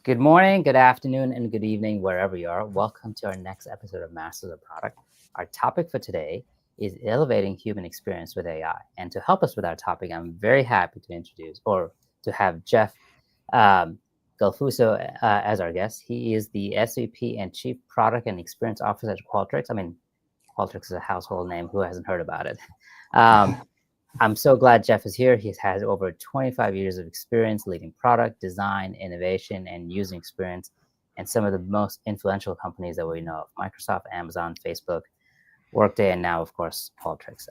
Good morning, good afternoon, and good evening, wherever you are. Welcome to our next episode of Masters of Product. Our topic for today is elevating human experience with AI. And to help us with our topic, I'm very happy to introduce or to have Jeff um, Gelfuso as our guest. He is the SVP and Chief Product and Experience Officer at Qualtrics. I mean, Qualtrics is a household name. Who hasn't heard about it? I'm so glad Jeff is here. He has over 25 years of experience leading product, design, innovation, and user experience, and some of the most influential companies that we know of: Microsoft, Amazon, Facebook, Workday, and now, of course, Qualtrics.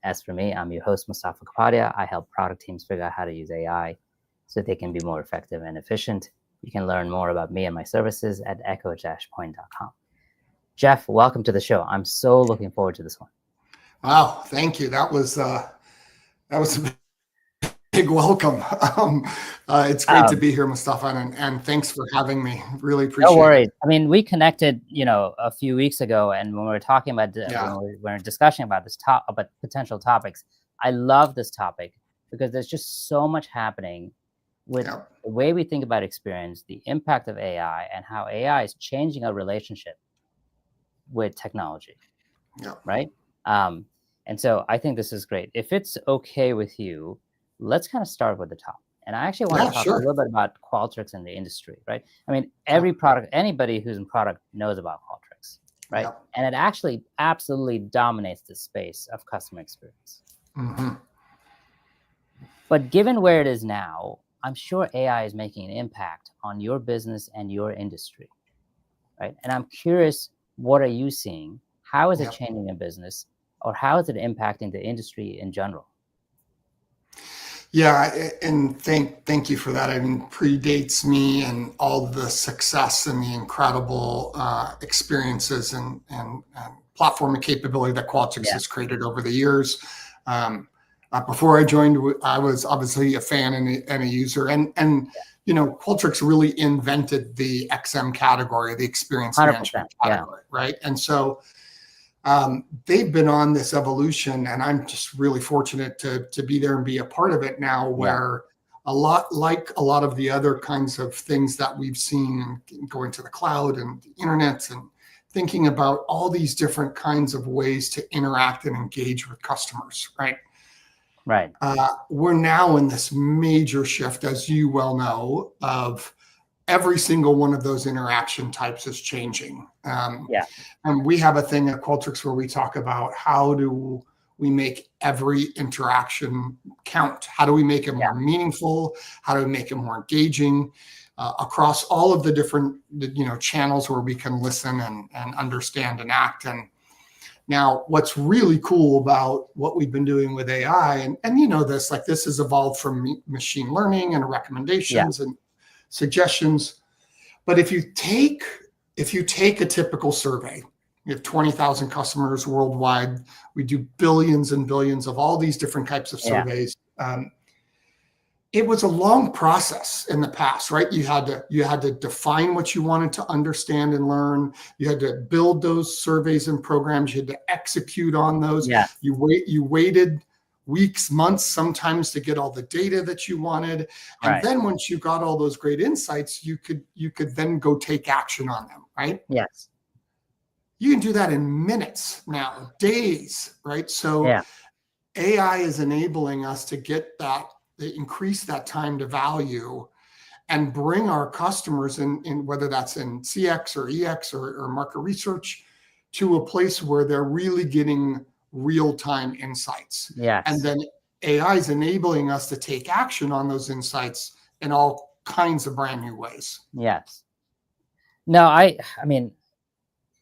As for me, I'm your host, Mustafa Kapadia. I help product teams figure out how to use AI so they can be more effective and efficient. You can learn more about me and my services at echo-point.com. Jeff, welcome to the show. I'm so looking forward to this one. Wow, thank you. That was a big welcome. It's great to be here, Mustafa, and thanks for having me. Really appreciate No worries. it. I mean, we connected, a few weeks ago, and when we were talking about Yeah, when we were discussing about about potential topics, I love this topic because there's just so much happening with yeah, the way we think about experience, the impact of AI, and how AI is changing our relationship with technology, yeah. right? And so I think this is great. If it's okay with you, let's kind of start with the top. And I actually want Yeah, to talk a sure. little bit about Qualtrics in the industry, right? I mean, Yeah, every product, anybody who's in product knows about Qualtrics, right? yeah. And it actually absolutely dominates the space of customer experience. hmm But given where it is now, I'm sure AI is making an impact on your business and your industry, right? And I'm curious, what are you seeing? How is it Yeah, changing your business, or how is it impacting the industry in general? yeah. And thank you for that. I mean, predates me and all the success and the incredible experiences and platform and capability that Qualtrics Yeah, has created over the years. Um, Before I joined, I was obviously a fan and a user, and Qualtrics really invented the XM category, the experience 100%. management Yeah, category, right? And so they've been on this evolution, and I'm just really fortunate to be there and be a part of it now, yeah, where a lot of the other kinds of things that we've seen going to the cloud and the internet and thinking about all these different kinds of ways to interact and engage with customers, right? right. We're now in this major shift, as you well know, of every single one of those interaction types is changing. Yeah, And we have a thing at Qualtrics where we talk about how do we make every interaction count? How do we make it yeah, more meaningful? How do we make it more engaging across all of the different channels where we can listen and understand and act? And now, what's really cool about what we've been doing with AI, and this, like this has evolved from machine learning and yeah, recommendations and suggestions. But if you take a typical survey, we have 20,000 customers worldwide. We do billions and billions of all these different types of yeah, surveys. It was a long process in the past, right? You had to define what you wanted to understand and learn. You had to build those surveys and programs. You had to execute on those. yeah, You waited weeks, months, sometimes to get all the data that you wanted. And right. then once you got all those great insights, you could then go take action on them, right? Yes, You can do that in minutes now, days, right? So yeah, AI is enabling us to increase that time to value and bring our customers in whether that's in CX or EX or market research, to a place where they're really getting real-time insights. And yes, then AI is enabling us to take action on those insights in all kinds of brand new ways. yes. No, I mean,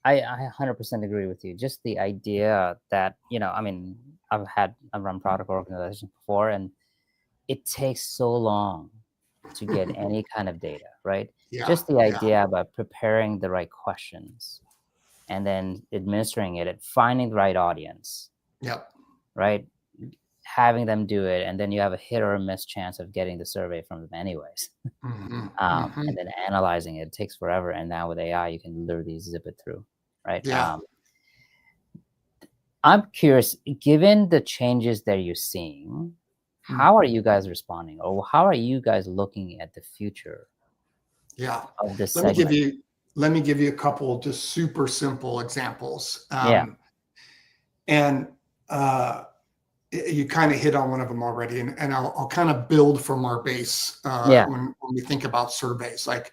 I 100% agree with you. Just the idea that, I mean, I've run product organizations before, and it takes so long to get any kind of data, right? Yeah, Just the yeah, idea about preparing the right questions and then administering it and finding the right audience, yep. right? Having them do it, and then you have a hit or a miss chance of getting the survey from them anyways. hmm And then analyzing it takes forever. And now with AI, you can literally zip it through, right? Yeah. I'm curious, given the changes that you're seeing, Mm. how are you guys responding, or how are you guys looking at the future Yeah. of this Let me give segment. you let me give you a couple just super simple examples. Yeah. And you kind of hit on one of them already, and I'll kind of build from our base Yeah. when we think about surveys. Like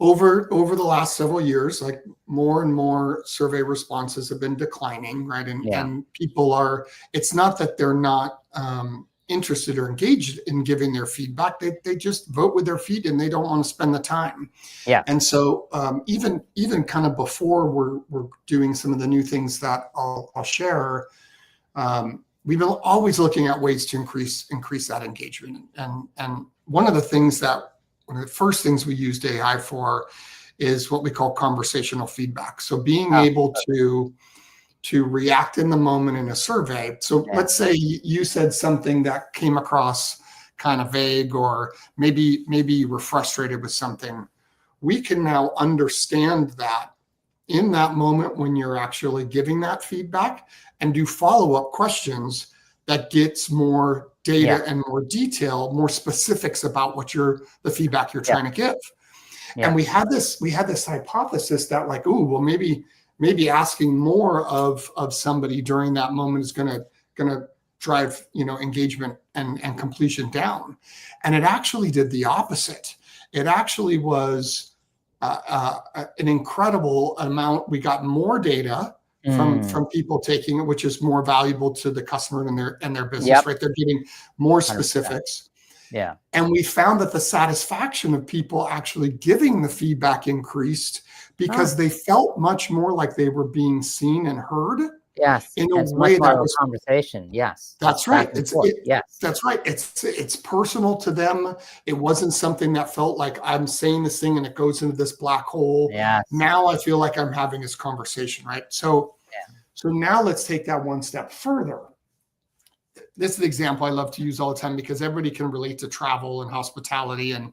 over the last several years, like more and more survey responses have been declining, right? Yeah. And people are. It's not that they're not interested or engaged in giving their feedback. They just vote with their feet, and they don't want to spend the time. Yeah. And so even kind of before we're doing some of the new things that I'll share. We've been always looking at ways to increase that engagement. And one of the first things we used AI for is what we call conversational feedback. So being Oh, able to react in the moment in a survey. So yeah. let's say you said something that came across kind of vague, or maybe you were frustrated with something. We can now understand that in that moment when you're actually giving that feedback, and do follow-up questions that gets more data and more detail, more specifics about the feedback you're trying to give. Yeah. And we had this hypothesis that, like, ooh, well, maybe asking more of somebody during that moment is gonna drive engagement and completion down. And it actually did the opposite. It actually was an incredible amount. We got more data from people taking it, which is more valuable to the customer and their business, right? They're getting more 100%. specifics. Yeah. And we found that the satisfaction of people actually giving the feedback increased because they felt much more like they were being seen and heard. Yes. In a It's way much more that of a was conversation. Yes. That's right. Yes. That's right. It's personal to them. It wasn't something that felt like I'm saying this thing and it goes into this black hole. Yes. Now I feel like I'm having this conversation, right? So now let's take that one step further. This is the example I love to use all the time because everybody can relate to travel and hospitality and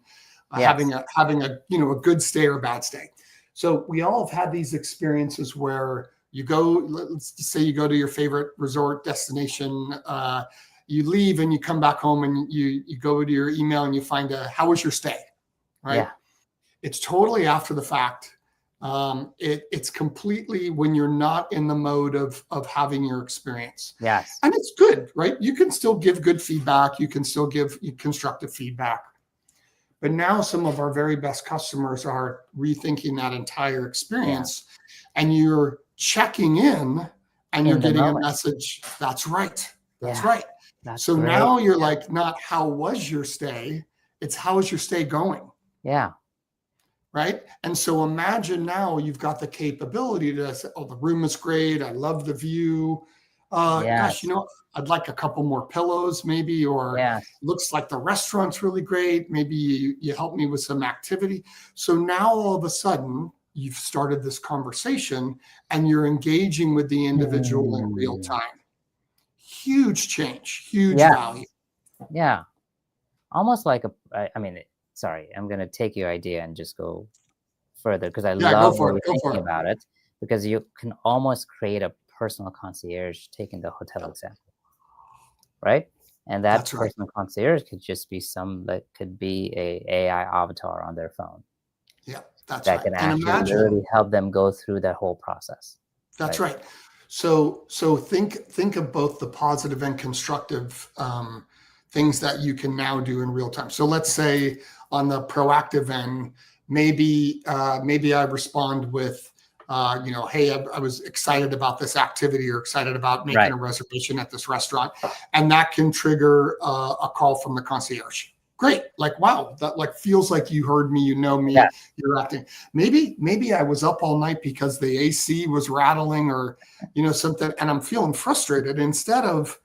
having a a good stay or a bad stay. So we all have had these experiences where you go, let's just say you go to your favorite resort destination, you leave and you come back home and you go to your email and you find how was your stay, right? Yeah. It's totally after the fact. It's completely when you're not in the mode of having your experience. Yes. And it's good, right? You can still give good feedback. You can still give constructive feedback. But now some of our very best customers are rethinking that entire experience, and you're checking in and you're getting a message. That's right. That's right. So great. Now you're like, not how was your stay? It's how is your stay going? Yeah. Right. And so imagine now you've got the capability to say, oh, the room is great. I love the view. Gosh, I'd like a couple more pillows maybe, or looks like the restaurant's really great. Maybe you help me with some activity. So now all of a sudden you've started this conversation and you're engaging with the individual in real time. Huge change, huge value. Yeah. Almost like sorry, I'm going to take your idea and just go further because I love what you're thinking about it, because you can almost create a personal concierge, taking the hotel example, right? And that personal concierge could just be could be a AI avatar on their phone. Yeah, that's that can actually literally help them go through that whole process. That's right. So think of both the positive and constructive things that you can now do in real time. So let's say on the proactive end, maybe I respond with, hey, I was excited about this activity or excited about making a reservation at this restaurant, and that can trigger a call from the concierge. Great, like, wow, that like feels like you heard me, you know me, you're acting. Maybe I was up all night because the AC was rattling or something, and I'm feeling frustrated. Instead of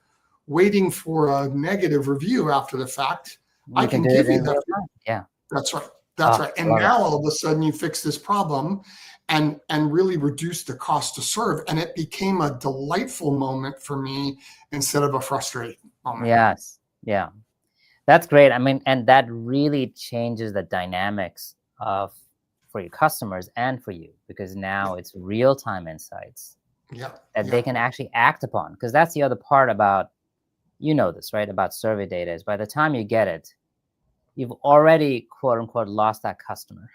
waiting for a negative review after the fact, I can give you that. Yeah, that's right. That's right. And now all of a sudden you fix this problem and really reduce the cost to serve. And it became a delightful moment for me instead of a frustrating moment. Yes. Yeah. That's great. I mean, and that really changes the dynamics for your customers and for you, because now it's real-time insights that they can actually act upon. Because that's the other part about, this, right? About survey data is by the time you get it, you've already quote unquote lost that customer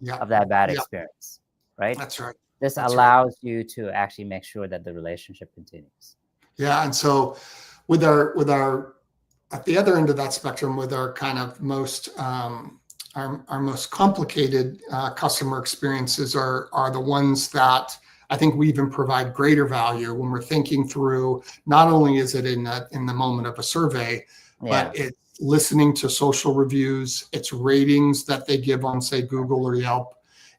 Yeah. of that bad Yeah. experience, right? That's right. This That's allows you to actually make sure that the relationship continues. Yeah. And so with our at the other end of that spectrum, with our kind of most our most complicated customer experiences are the ones that I think we even provide greater value when we're thinking through. Not only is it in the moment of a survey, but it's listening to social reviews, it's ratings that they give on, say, Google or Yelp.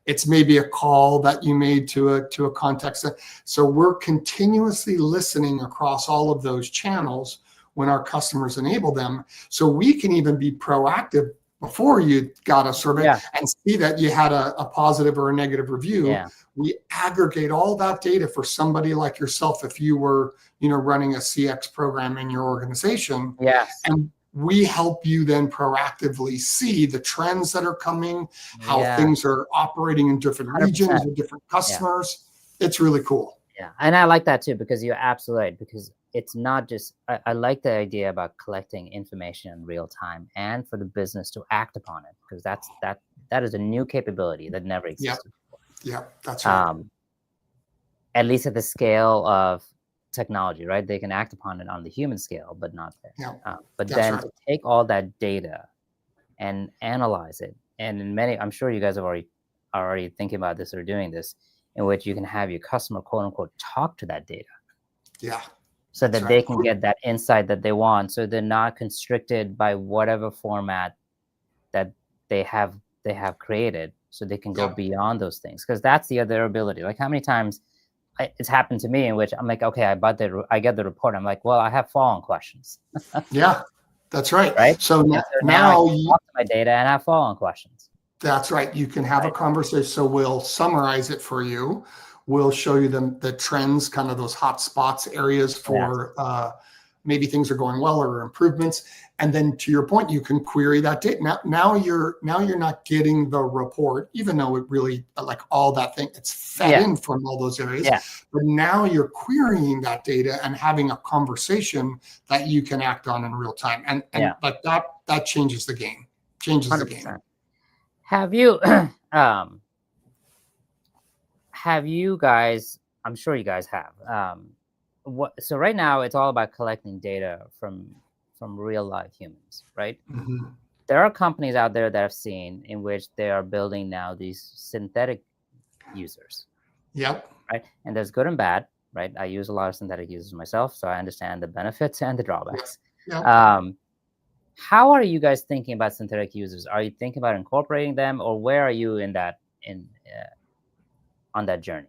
It's maybe a call that you made to a contact center. So we're continuously listening across all of those channels when our customers enable them. So we can even be proactive before you got a survey and see that you had a positive or a negative review. Yeah. We aggregate all that data for somebody like yourself if you were, running a CX program in your organization. Yes. And we help you then proactively see the trends that are coming, how things are operating in different 100%. regions with different customers. It's really cool. Yeah. And I like that too, because you're absolutely right, because it's not just, I like the idea about collecting information in real time and for the business to act upon it, because that is a new capability that never existed before. Yeah, that's right. At least at the scale of technology, right? They can act upon it on the human scale, but not there. Yeah, but then to take all that data and analyze it, and in many, I'm sure you guys are already thinking about this or doing this, in which you can have your customer, quote unquote, talk to that data. Yeah. So that they can get that insight that they want. So they're not constricted by whatever format that they have created. So they can go beyond those things. Because that's the other ability. Like, how many times it's happened to me in which I'm like, okay, I get the report. I'm like, well, I have follow-on questions. Yeah, that's right. Right. So now I can talk to my data and have follow-on questions. That's right. You can have a conversation. So we'll summarize it for you. We'll show you the trends, kind of those hot spots, areas for maybe things are going well or improvements. And then to your point, you can query that data. Now you're not getting the report, even though it really, like, all that thing, it's fed in from all those areas. Yeah. But now you're querying that data and having a conversation that you can act on in real time. And like that changes the game. Changes 100%. the game. Have you guys, I'm sure you guys have, so right now it's all about collecting data from real life humans, right? Mm-hmm. There are companies out there that I've seen in which they are building now these synthetic users. Yep. Right. And there's good and bad, right? I use a lot of synthetic users myself, so I understand the benefits and the drawbacks. Yep. How are you guys thinking about synthetic users? Are you thinking about incorporating them, or where are you in that on that journey?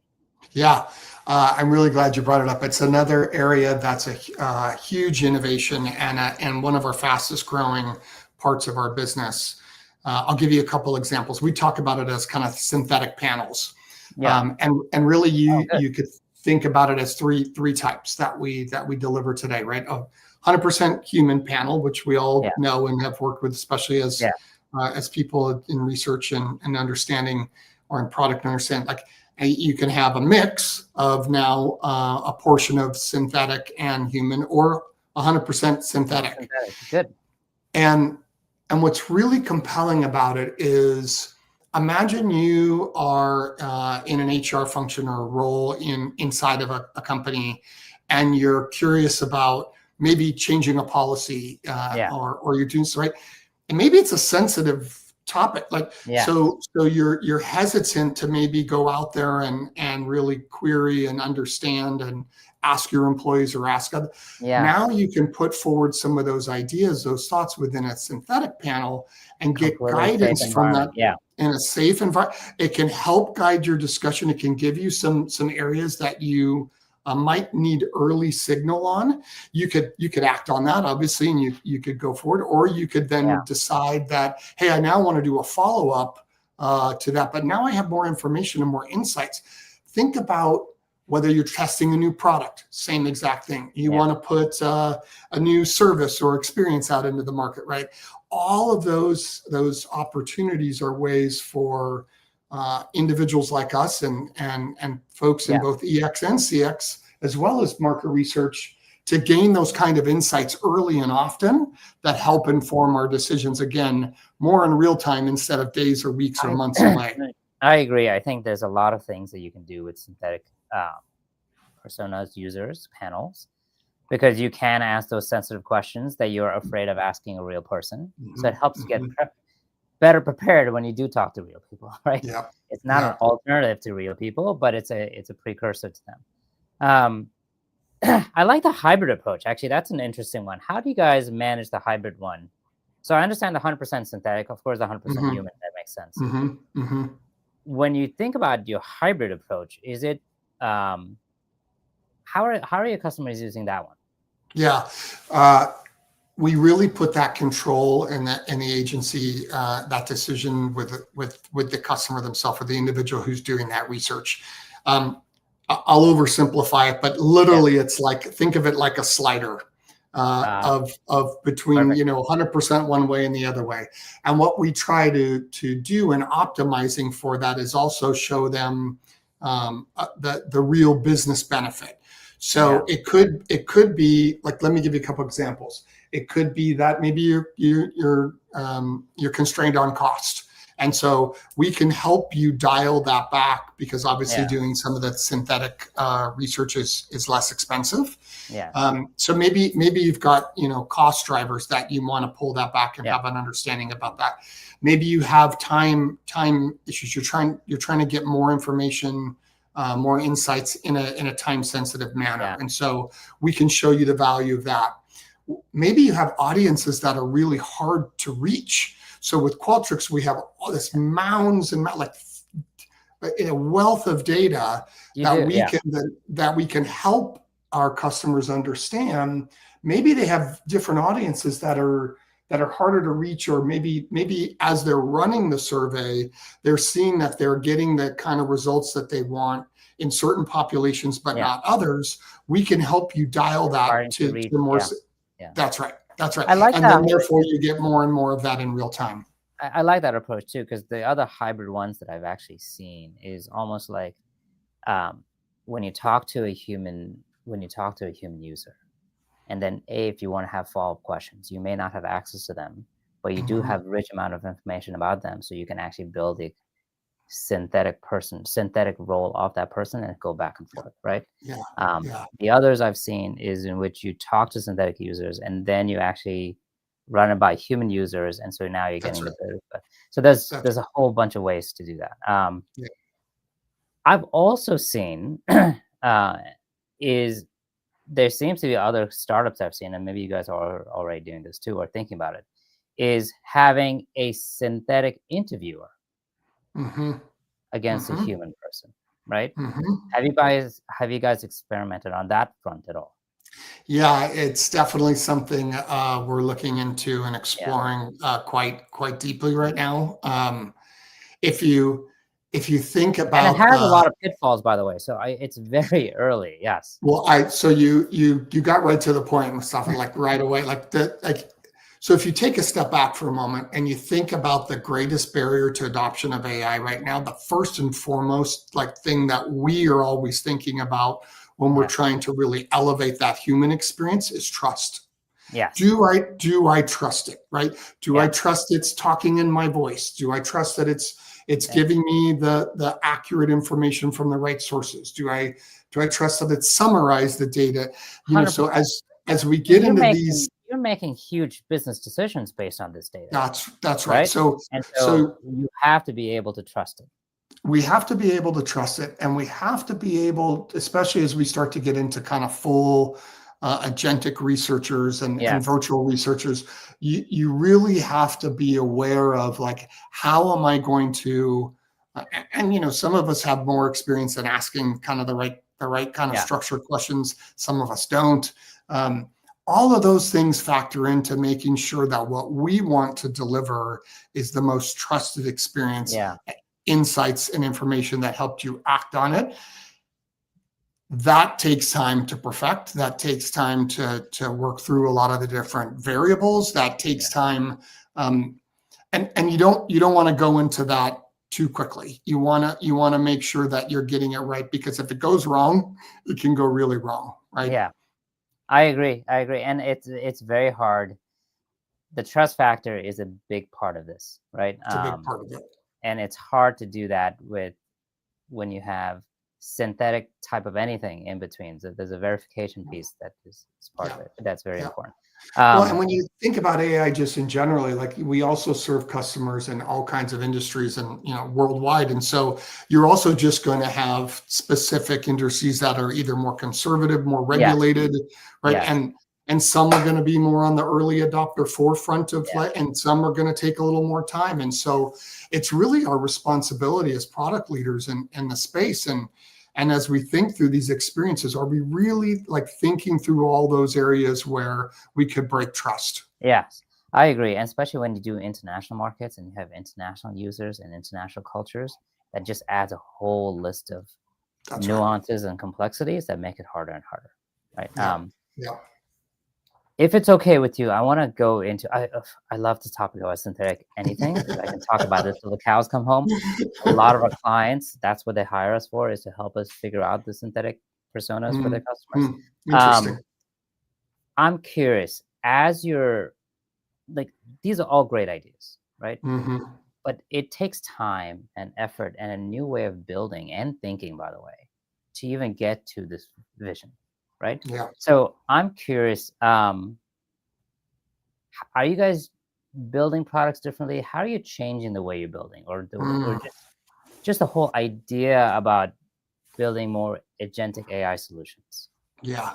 Yeah, I'm really glad you brought it up. It's another area that's a huge innovation and one of our fastest growing parts of our business. I'll give you a couple examples. We talk about it as kind of synthetic panels. Yeah. And really you could think about it as three types that we deliver today, right? A 100% human panel, which we all know and have worked with, especially as people in research and understanding, or in product understanding. Like, you can have a mix of now a portion of synthetic and human, or 100% synthetic. Good. And what's really compelling about it is, imagine you are in an HR function or a role inside of a company, and you're curious about maybe changing a policy or you're doing so, right. And maybe it's a sensitive topic, so you're hesitant to maybe go out there and really query and understand and ask your employees or ask other. Now you can put forward some of those ideas, those thoughts within a synthetic panel and get guidance from that in a safe environment. It can help guide your discussion. It can give you some areas that you might need early signal on. You could act on that, obviously, and you could go forward, or you could then decide that, hey, I now want to do a follow-up to that, but now I have more information and more insights. Think about whether you're testing a new product, same exact thing. You want to put a new service or experience out into the market, right? All of those opportunities are ways for individuals like us and folks in both EX and CX, as well as market research, to gain those kind of insights early and often that help inform our decisions, again, more in real time instead of days or weeks or months away. I agree. I think there's a lot of things that you can do with synthetic personas, users, panels, because you can ask those sensitive questions that you're afraid of asking a real person. So it helps you get better prepared when you do talk to real people, right? Yeah. It's not an alternative to real people, but it's a precursor to them. I like the hybrid approach. Actually, that's an interesting one. How do you guys manage the hybrid one? So I understand the 100% synthetic, of course, the 100% human. That makes sense. When you think about your hybrid approach, is it how are your customers using that one? Yeah. We really put that control in the agency, that decision with the customer themselves, or the individual who's doing that research. I'll oversimplify it, but literally it's like, think of it like a slider of between, 100% one way and the other way. And what we try to do in optimizing for that is also show them the real business benefit. So it could be like, let me give you a couple examples. It could be that maybe you're constrained on cost. And so we can help you dial that back, because obviously doing some of the synthetic research is less expensive. So maybe you've got cost drivers that you want to pull that back and have an understanding about that. Maybe you have time issues. You're trying to get more information, more insights in a time sensitive manner, and so we can show you the value of that. Maybe you have audiences that are really hard to reach. So with Qualtrics, we have all this mounds and like a wealth of data that we can help our customers understand. Maybe they have different audiences that are harder to reach, or maybe as they're running the survey, they're seeing that they're getting the kind of results that they want in certain populations, but not others. We can help you dial that to more. That's right. I like and that. Then therefore you get more and more of that in real time. I like that approach too, because the other hybrid ones that I've actually seen is almost like when you talk to a human user, and then if you want to have follow-up questions, you may not have access to them, but you do have rich amount of information about them, so you can actually build a synthetic role of that person and go back and forth, right? The others I've seen is in which you talk to synthetic users and then you actually run it by human users, and so now you're getting the bit. So there's a whole bunch of ways to do that. I've also seen is there seems to be other startups I've seen, and maybe you guys are already doing this too or thinking about it, is having a synthetic interviewer against a human person, right? Have you guys experimented on that front at all? Yeah, it's definitely something we're looking into and exploring quite deeply right now. If you think about, and it has a lot of pitfalls, by the way. So it's very early. Yes. Well, so you got right to the point, Mustafa, like right away, So if you take a step back for a moment and you think about the greatest barrier to adoption of AI right now, the first and foremost thing that we are always thinking about when we're trying to really elevate that human experience is trust. Do I trust it, right? Do I trust it's talking in my voice? Do I trust that it's giving me the accurate information from the right sources? Do I trust that it's summarized the data? So as we get into these, you're making huge business decisions based on this data. That's right. So you have to be able to trust it. We have to be able to trust it, and we have to be able, especially as we start to get into kind of full agentic researchers and virtual researchers, you really have to be aware of how am I going to, and some of us have more experience in asking kind of the right kind of structured questions. Some of us don't. All of those things factor into making sure that what we want to deliver is the most trusted experience, insights and information that helped you act on it. That takes time to perfect. That takes time to work through a lot of the different variables. That takes time, and you don't want to go into that too quickly. You want to make sure that you're getting it right, because if it goes wrong, it can go really wrong, right? I agree. And it's very hard. The trust factor is a big part of this, right? It's a big part of it. And it's hard to do that when you have synthetic type of anything in between. So there's a verification piece that is part of it. That's very important. Well, and when you think about AI just in generally, like we also serve customers in all kinds of industries and worldwide. And so you're also just going to have specific industries that are either more conservative, more regulated, right? Yes. And some are going to be more on the early adopter forefront of and some are going to take a little more time. And so it's really our responsibility as product leaders in the space. And as we think through these experiences, are we really like thinking through all those areas where we could break trust? Yes, I agree. And especially when you do international markets and you have international users and international cultures, that just adds a whole list of nuances and complexities that make it harder and harder, right? If it's okay with you, I want to go into, I love the topic of synthetic anything. I can talk about this till the cows come home. A lot of our clients, that's what they hire us for, is to help us figure out the synthetic personas for their customers. Interesting. I'm curious, as you're like, these are all great ideas, right? But it takes time and effort and a new way of building and thinking, by the way, to even get to this vision. Right? Yeah. So I'm curious, are you guys building products differently? How are you changing the way you're building, or just the whole idea about building more agentic AI solutions? Yeah.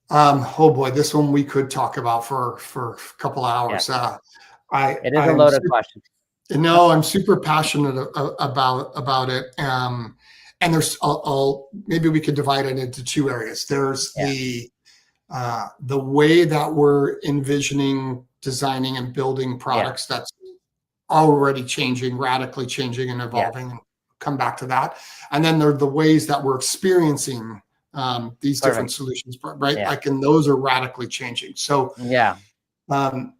Oh boy, this one we could talk about for a couple hours. It is a loaded question. No, I'm super passionate about it. And there's, maybe we could divide it into two areas. There's the way that we're envisioning designing and building products that's already changing, radically changing and evolving, and come back to that. And then there are the ways that we're experiencing these different solutions, right? Like, and those are radically changing. So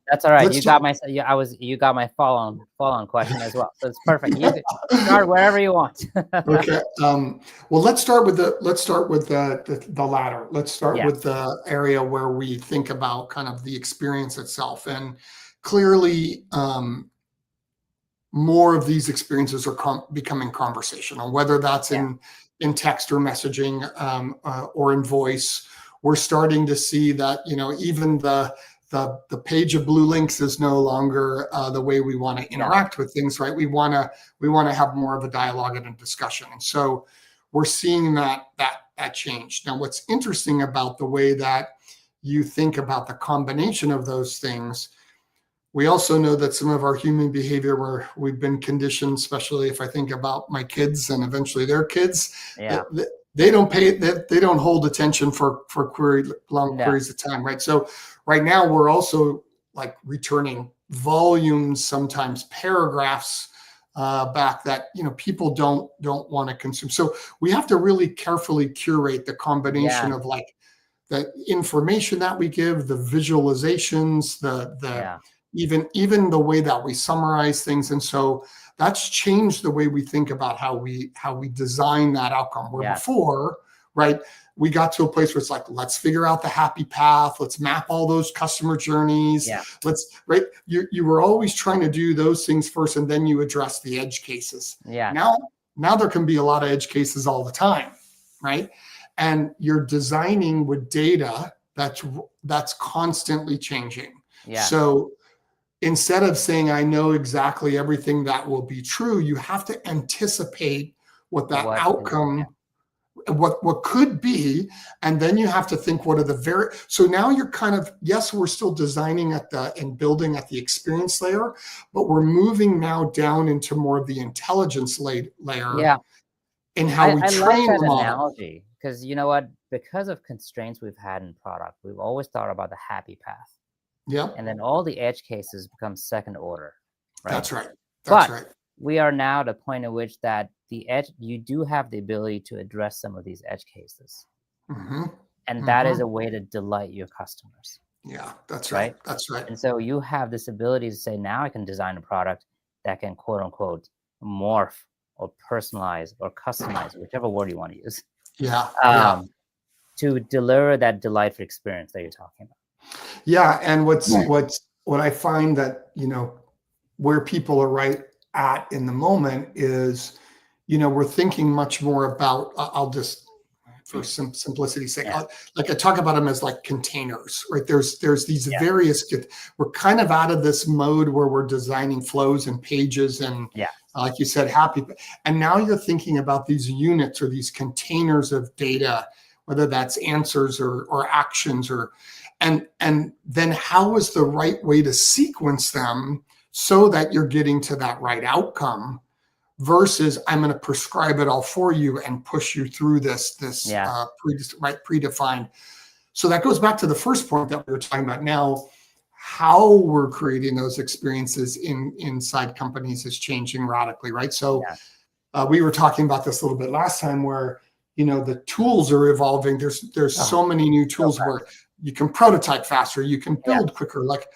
that's all right. You got my follow-on question as well. So it's perfect. You can start wherever you want. Okay. Well, let's start with the latter. Let's start with the area where we think about kind of the experience itself. And clearly, more of these experiences are becoming conversational, whether that's in text or messaging, or in voice. We're starting to see that, even the page of blue links is no longer the way we want to interact with things, right? We want to have more of a dialogue and a discussion. And so we're seeing that change. Now, what's interesting about the way that you think about the combination of those things, we also know that some of our human behavior where we've been conditioned, especially if I think about my kids and eventually their kids, they don't hold attention for long queries of time, right? So right now we're also like returning volumes, sometimes paragraphs back that people don't want to consume. So we have to really carefully curate the combination of like the information that we give, the visualizations, even the way that we summarize things. And so that's changed the way we think about how we design that outcome. Where before, right, we got to a place where it's like, let's figure out the happy path. Let's map all those customer journeys. You were always trying to do those things first, and then you address the edge cases. Now there can be a lot of edge cases all the time, right? And you're designing with data that's constantly changing. So instead of saying, I know exactly everything that will be true, you have to anticipate what that outcome, what could be. And then you have to think, what are so now you're kind of, yes, we're still designing and building at the experience layer, but we're moving now down into more of the intelligence layer. In how we train the model. Analogy, because you know what? Because of constraints we've had in product, we've always thought about the happy path. And then all the edge cases become second order, right? That's right. But we are now at a point at which that the edge, you do have the ability to address some of these edge cases. And that is a way to delight your customers. Yeah, that's right. That's right. And so you have this ability to say, now I can design a product that can quote unquote morph or personalize or customize, whichever word you want to use. to deliver that delightful experience that you're talking about. Yeah, and what I find that, where people are right at in the moment is, we're thinking much more about, I'll just, for simplicity's sake, Yeah. like I talk about them as like containers, right? There's these Yeah. various, we're kind of out of this mode where we're designing flows and pages and, Yeah. like you said, happy. And now you're thinking about these units or these containers of data, whether that's answers or actions and then how is the right way to sequence them so that you're getting to that right outcome versus I'm going to prescribe it all for you and push you through this predefined. So that goes back to the first point that we were talking about now. How we're creating those experiences inside companies is changing radically, right? So we were talking about this a little bit last time where, the tools are evolving. There's so many new tools where you can prototype faster, you can build quicker. Like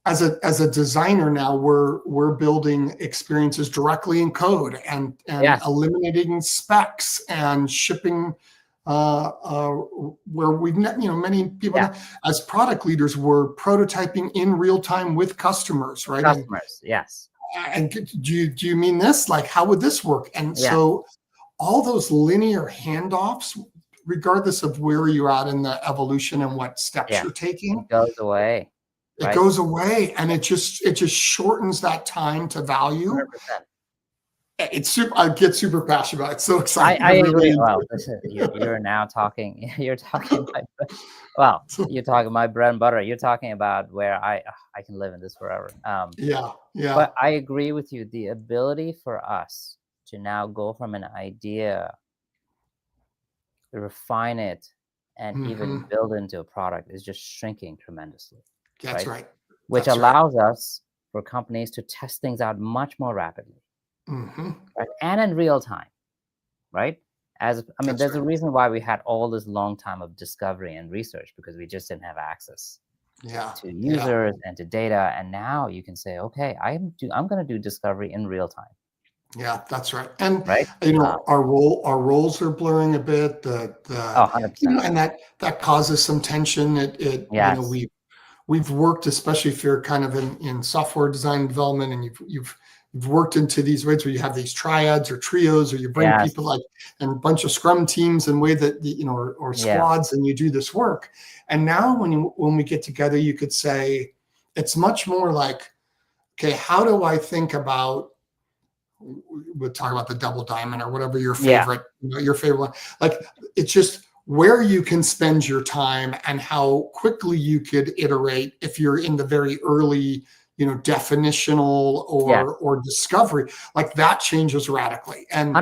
as a designer now, we're building experiences directly in code and eliminating specs and shipping where we've many people as product leaders were prototyping in real time with customers, right? Customers, yes. And do you mean this? Like, how would this work? And so all those linear handoffs, regardless of where you're at in the evolution and what steps you're taking, it goes away. It goes away, and it just shortens that time to value. 100%. It's super. I get super passionate about it. It's so exciting. I agree. Well, listen, you're now talking. You're talking. You're talking my bread and butter. You're talking about where I can live in this forever. Yeah. But I agree with you. The ability for us to now go from an idea, refine it, and even build into a product is just shrinking tremendously. That's right. Which allows us for companies to test things out much more rapidly. Right? And in real time, right? There's a reason why we had all this long time of discovery and research because we just didn't have access to users and to data. And now you can say, okay, I'm going to do discovery in real time. Yeah, that's right. And our roles are blurring a bit. 100%. And that causes some tension. We've worked, especially if you're kind of in software design and development, and you've worked into these ways where you have these triads or trios, or you bring people like and a bunch of scrum teams and way that or squads, and you do this work. And now when we get together, you could say it's much more like, okay, how do I think about? We'll talk about the double diamond or whatever your favorite, your favorite one. Like it's just where you can spend your time and how quickly you could iterate if you're in the very early, definitional or discovery, like that changes radically. And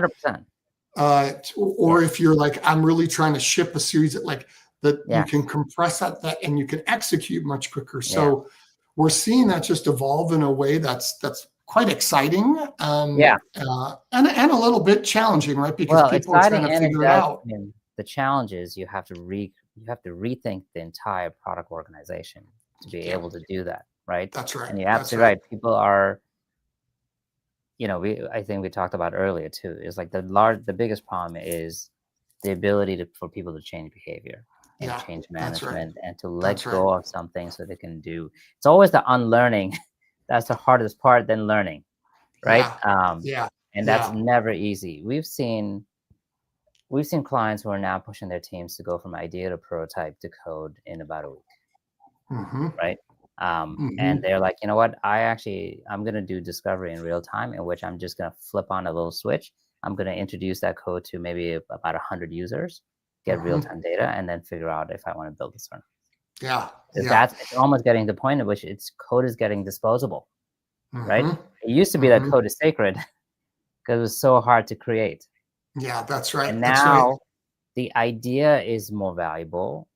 100%. Or if you're like, I'm really trying to ship a series that you can compress that and you can execute much quicker. So we're seeing that just evolve in a way that's quite exciting, and a little bit challenging, right? Because people are trying to figure it out. The challenge is you have to rethink the entire product organization to be able to do that, right? That's right. And you're absolutely right. People are, I think we talked about earlier too. Is like the biggest problem is the ability for people to change behavior and change management and to let go of something so they can do. It's always the unlearning. That's the hardest part than learning, right? And that's never easy. We've seen clients who are now pushing their teams to go from idea to prototype to code in about a week, right? And they're like, you know what? I'm going to do discovery in real time, in which I'm just going to flip on a little switch. I'm going to introduce that code to maybe about 100 users, get real-time data, and then figure out if I want to build this or not. It's almost getting to the point at which code is getting disposable, right? It used to be that code is sacred because it was so hard to create. Yeah, that's right. And now the idea is more valuable,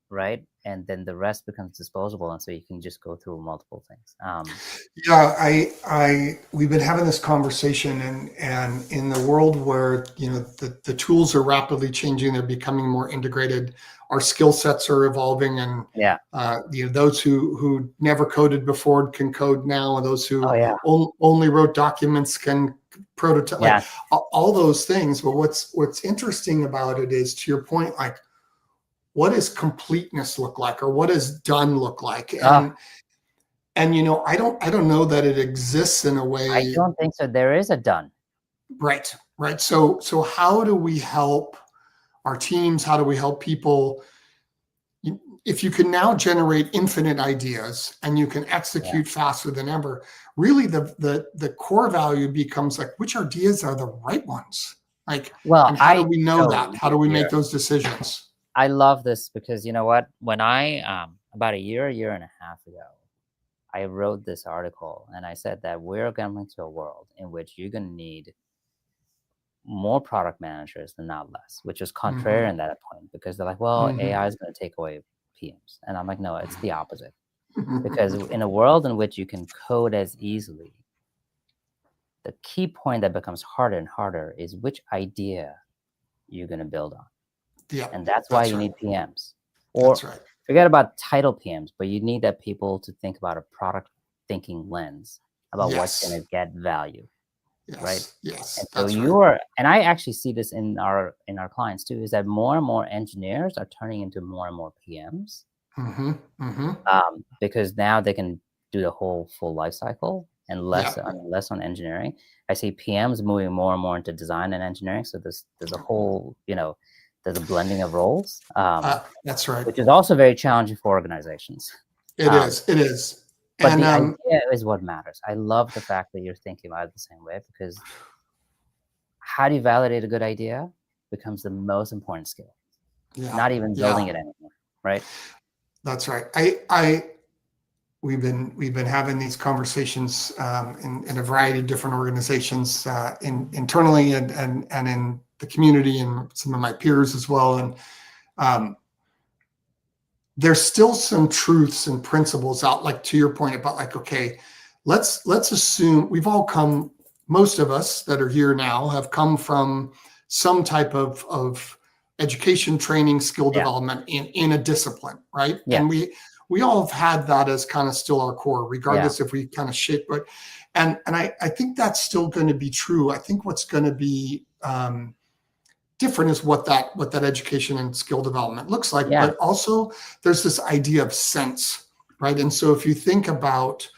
right? And then the rest becomes disposable, and so you can just go through multiple things. We've been having this conversation, and in the world where the tools are rapidly changing, they're becoming more integrated. Our skill sets are evolving, and those who never coded before can code now, and those who only wrote documents can prototype. Like all those things. But what's interesting about it is, to your point, like what does completeness look like, or what does done look like? Ah, And I don't know that it exists in a I way. don't think so. There is a done. Right, right. So how do we help our teams? How do we help people? If you can now generate infinite ideas and you can Yeah. execute faster than ever, really the core value becomes like, which ideas are the right ones? Like, Well, and how do I we know so that? How do we make you're those decisions? I love this because you know what? When I about a year and a half ago, I wrote this article and I said that we're going to a world in which you're going to need more product managers than not less, which is contrary Hmm. in that point because they're like, well, Hmm. AI is going to take away PMs. And I'm like, no, it's the opposite. Because in a world in which you can code as easily, the key point that becomes harder and harder is which idea you're going to build on. Yeah, And that's why that's you right. need PMs. Or That's right. forget about title PMs, but you need that people to think about a product thinking lens about what's going Yes. to get value, right? Yes. Yes. And so That's right. and I actually see this in our clients too, is that more and more engineers are turning into more and more PMs, Hmm. Hmm. because now they can do the whole full life cycle and Yeah. less on engineering. I see PMs moving more and more into design and engineering. So there's a whole, there's a blending of roles, That's right. which is also very challenging for organizations. It Um, is. It is. but And the idea is what matters. I love the fact that you're thinking about it the same way, because how do you validate a good idea becomes the most important skill, yeah. not even building Yeah. it anymore, right? That's right. We've been having these conversations in a variety of different organizations, internally and in the community and some of my peers as well. And um, there's still some truths and principles out, like to your point about like, okay, let's assume we've all come. Most of us that are here now have come from some type of education, training, skill Yeah. development in a discipline, right? And Yes. we all have had that as kind of still our core, Yeah. regardless if we kind of shape. But and I think that's still going to be true. I think what's going to be different is what that education and skill development looks like. Yeah. But also there's this idea of sense, right? And so if you think about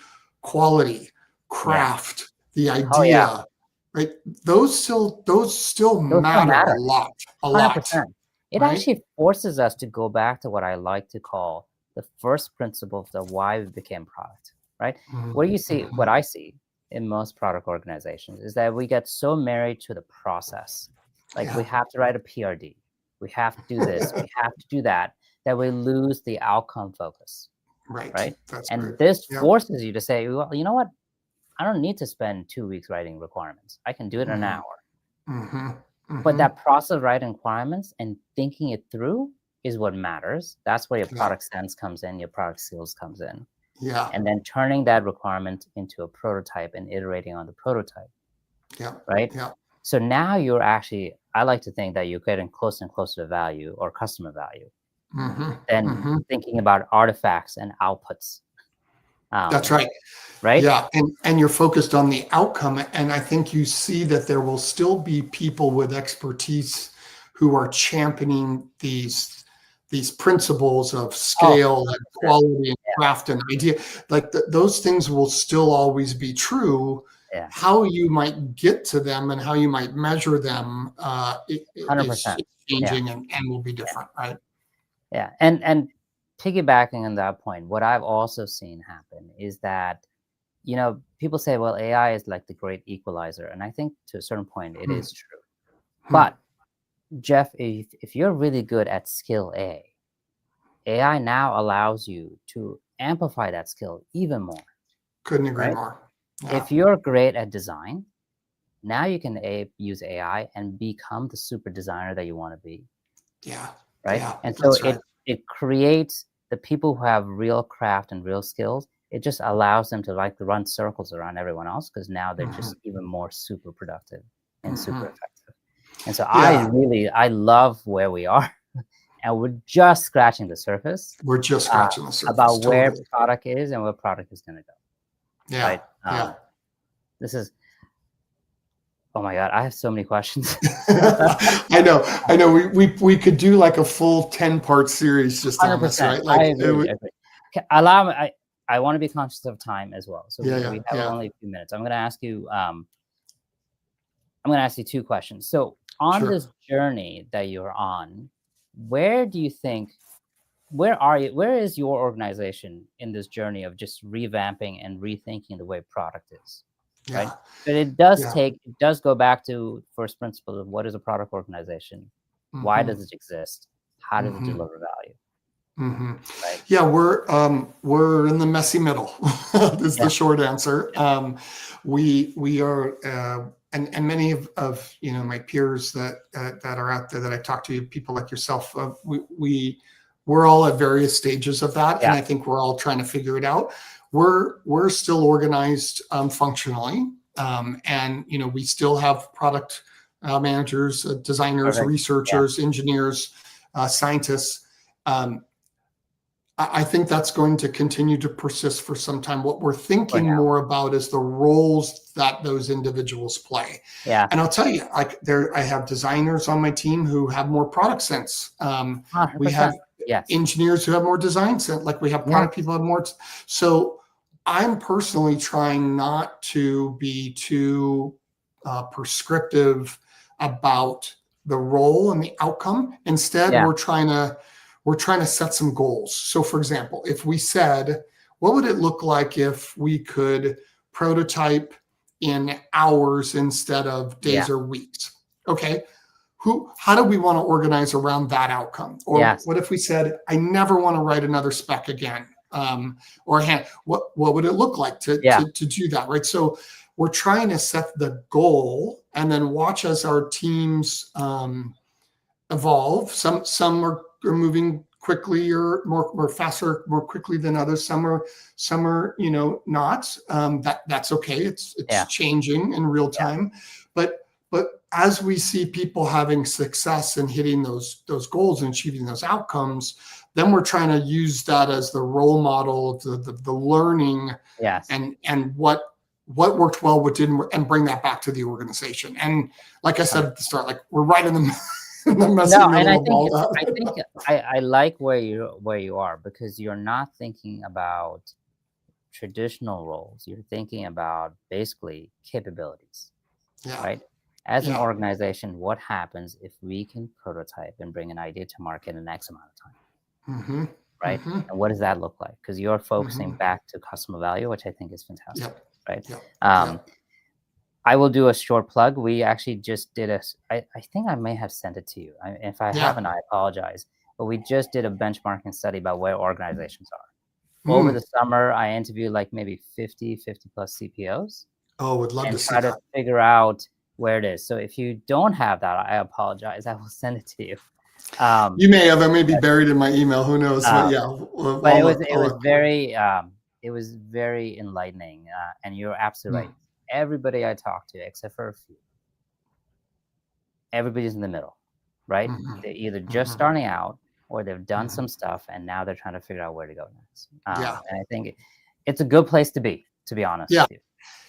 quality, Yeah. craft, the Oh yeah. idea, right? Those still Those still matter matter. a lot, 100%. It right? actually forces us to go back to what I like to call the first principle of the why we became product, right? What Mm-hmm. I see in most product organizations is that we get so married to the process. Like we Yeah. have to write a PRD, we have to do this, we have to do that, that we lose the outcome focus, Right. right? That's right. And this Yep. forces you to say, well, you know what? I don't need to spend 2 weeks writing requirements. I can do it in an Mm-hmm. hour. Mm-hmm. But Mm-hmm. that process of writing requirements and thinking it through is what matters. That's where your Yeah. product sense comes in, your product skills comes in. Yeah. And then turning that requirement into a prototype and iterating on the prototype, Yeah. right? Yeah. So now you're actually, I like to think that you're getting closer and closer to value or customer value, Mm-hmm. then Mm-hmm. thinking about artifacts and outputs, That's right. right? Yeah, and you're focused on the outcome, and I think you see that there will still be people with expertise who are championing these principles of Oh, scale and 100%. quality and Yeah, craft and idea. Like those things will still always be true. yeah, How you might get to them and how you might measure them is 100%. Yeah. changing and will be different, right? Yeah, and piggybacking on that point, what I've also seen happen is that, people say, well, AI is like the great equalizer, and I think to a certain point it Hmm. is true. Hmm. But Jeff, if you're really good at skill AI now allows you to amplify that skill even more, Couldn't agree right? more. Yeah. If you're great at design, now you can use AI and become the super designer that you want to be. Yeah. Right? Yeah. And so That's right. it creates the people who have real craft and real skills. It just allows them to like run circles around everyone else because now they're Hmm. just even more super productive and super Hmm. effective. And so Yeah. I love where we are, and we're just scratching the surface We're just uh, scratching the surface. about where Totally. product is and where product is going to go. Yeah. Right? Yeah. This is Oh my God, I have so many questions. I know. We could do like a full 10-part series just on this, 100%. right? I Like, agree. I agree. Allow me. I want to be conscious of time as well. So yeah, we have yeah, only a few minutes. I'm going to ask you. I'm going to ask you two questions. So on sure. this journey that you're on, where do you think? Where are you? Where is your organization in this journey of just revamping and rethinking the way product is? Right. Yeah, But it yeah. does go back to first principles of what is a product organization? Why Mm-hmm, does it exist? How does it mm-hmm, deliver value? mm-hmm. Right. Yeah, we're in the messy middle. Is the Yeah. short answer. We are, and many of my peers that are out there that I talk to, people like yourself, we're all at various stages of that, and Yeah. I think we're all trying to figure it out. We're still organized functionally, and we still have product managers, designers, Perfect. Yeah. researchers, engineers, scientists. Um, I think that's going to continue to persist for some time. What we're For thinking now. more about is the roles that those individuals play. Yeah. And I'll tell you, I have designers on my team who have more product sense. We 100%. have Yes. engineers who have more design sense. Like we have Yes. product people who have more. So I'm personally trying not to be too prescriptive about the role and the outcome. Instead, Yeah. we're trying to set some goals. So, for example, if we said, what would it look like if we could prototype in hours instead of Yeah. days or weeks? Okay. How do we want to organize around that outcome? Or Yes. what if we said, I never want to write another spec again? What would it look like to Yeah. do that? Right. So we're trying to set the goal and then watch as our teams evolve. Some are moving quickly or more faster, more quickly than others. Some are not. That's okay. It's Yeah. changing in real Yeah. time. But as we see people having success in hitting those goals and achieving those outcomes, then we're trying to use that as the role model of the learning Yes. and what worked well, what didn't, and bring that back to the organization. And like I said at the start, like we're right in the messy No, and middle of all that. I like where you are, because you're not thinking about traditional roles. You're thinking about basically capabilities, Yeah, right? As an yeah, organization, what happens if we can prototype and bring an idea to market in X amount of time, mm-hmm, right? mm-hmm, And what does that look like? Because you're focusing mm-hmm. back to customer value, which I think is fantastic, Yep, right? yep, Um, yep. I will do a short plug. We actually just did I think I may have sent it to you. If I Yeah. haven't, I apologize. But we just did a benchmarking study about where organizations are. Over Mm. the summer, I interviewed like maybe 50 plus CPOs Oh, would love to and see try to that. figure out where it is. So if you don't have that, I apologize. I will send it to you. You may have. I may be buried in my email. Who knows? But Um, yeah, but I'll look. I'll look. it was very enlightening. And you're absolutely right. Mm. Everybody I talked to, except for a few, everybody's in the middle, right? Mm-hmm, They're either just mm-hmm, starting out or they've done mm-hmm. some stuff and now they're trying to figure out where to go next. Yeah, And I think it's a good place to be honest yeah. with you, It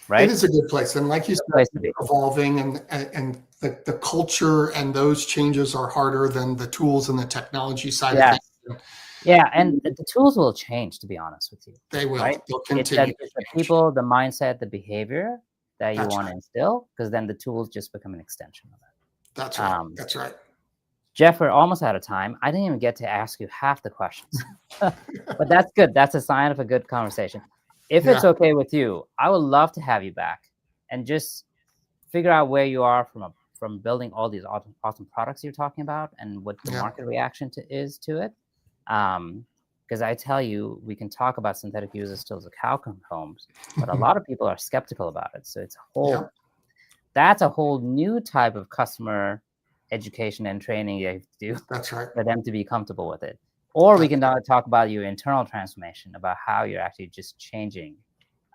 right? is a good place, and like you Good said, place to be. evolving, and the culture and those changes are harder than the tools and the technology side of Yes. things. Yeah, and the tools will change, to be honest with you, They will. right? They'll It's continue it's to the change. people, the mindset, the behavior that you That's want right. to instill, because then the tools just become an extension of That's it. right. That's right. Jeff, we're almost out of time. I didn't even get to ask you half the questions, but that's good. That's a sign of a good conversation. If it's Yeah. okay with you, I would love to have you back and just figure out where you are from building all these awesome products you're talking about and what the Yeah. market reaction is to it. Because I tell you, we can talk about synthetic user stills of cow homes, but a lot of people are skeptical about it. So Yeah. that's a whole new type of customer education and training you have to do That's right. for them to be comfortable with it. Or we That's can talk about your internal transformation, about how you're actually just changing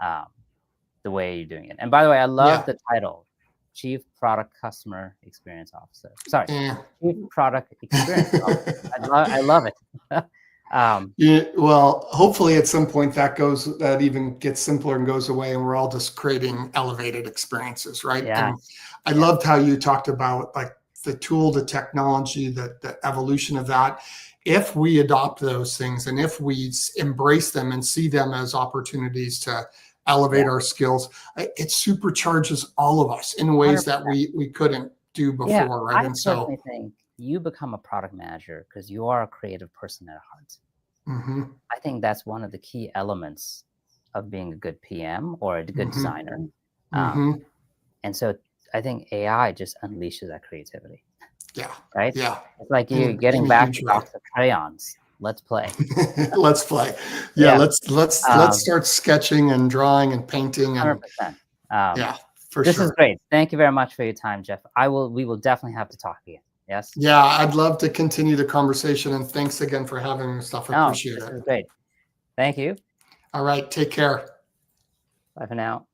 the way you're doing it. And by the way, I love the title, Chief Product Customer Experience Officer. Sorry, Yeah. Chief Product Experience Officer. I love it. Yeah, well, hopefully at some point that even gets simpler and goes away, and we're all just creating elevated experiences, right? Yeah, And I yeah, loved how you talked about like the tool, the technology, the evolution of that. If we adopt those things and if we embrace them and see them as opportunities to elevate yeah. our skills, it supercharges all of us in ways that 100%. we couldn't do Yeah, before, right? I And so, personally think you become a product manager because you are a creative person at heart. mhm, I think that's one of the key elements of being a good PM or a good mhm, designer. Um, mhm. and so I think AI just unleashes that creativity, Yeah, right? yeah, It's like you're in getting a back huge the way. box of crayons. Let's play. Let's play. Yeah, Yeah, let's um, start sketching and drawing and painting and 100%. Um, yeah, for this is sure. great. Thank you very much for your time, Jeff. We will definitely have to talk again. Yes? Yeah, I'd love to continue the conversation and thanks again for having me, stuff. No, Appreciate this it. is great. Thank you. All right, take care. Bye for now.